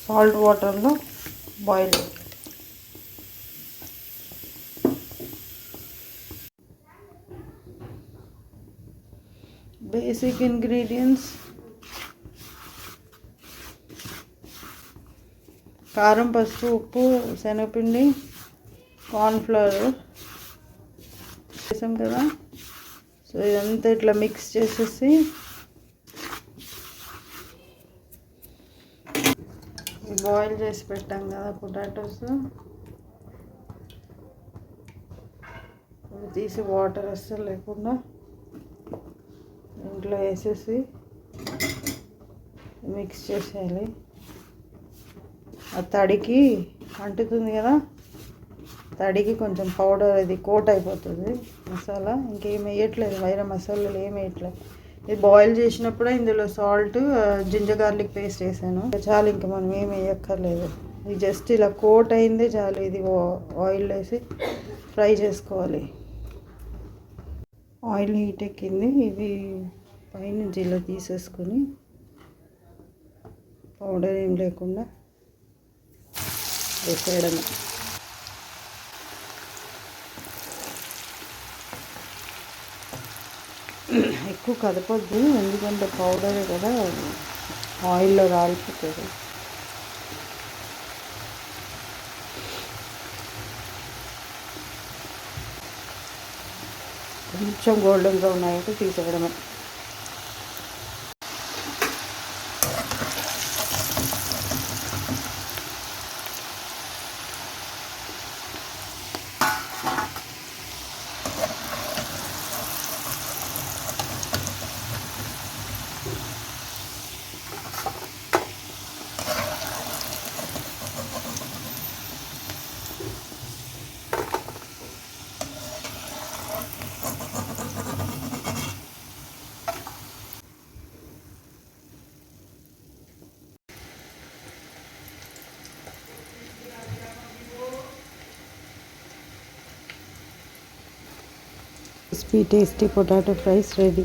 Salt వాటర్లో boil. Basic ingredients: కారం, పసుపు, ఉప్పు, శనగపిండి, కార్న్ఫ్లవర్ వేసాం కదా. సో ఇదంతా ఇట్లా మిక్స్ చేసేసి బాయిల్ చేసి పెట్టాం కదా పొటాటోస్, అవి తీసి వాటర్ అస్సలు లేకుండా ఇంట్లో వేసేసి మిక్స్ చేసేయాలి. ఆ తడికి అంటుతుంది కదా, తడికి కొంచెం పౌడర్ అది కోట్ అయిపోతుంది మసాలా. ఇంకేం వేయట్లేదు, వేరే మసాలాలు ఏం వేయట్లేదు. ఇది బాయిల్ చేసినప్పుడే ఇందులో సాల్ట్, జింజర్ గార్లిక్ పేస్ట్ వేసాను. చాలు, ఇంకా మనం ఏం వేయక్కర్లేదు. ఇది జస్ట్ ఇలా కోట్ అయిందే చాలు. ఇది ఆయిల్ వేసి ఫ్రై చేసుకోవాలి. ఆయిల్ హీట్ ఎక్కింది. ఇవి పైనుంచి ఇలా తీసేసుకొని పౌడర్ ఏం లేకుండా వేసేయడమే. ఎక్కువ కదపొద్దు, ఎందుకంటే పౌడరే కదా, ఆయిల్లో రాలిపోతుంది. కొంచెం గోల్డెన్ బ్రౌన్ అయ్యాక తీసేయడమే. Crispy tasty potato fries ready.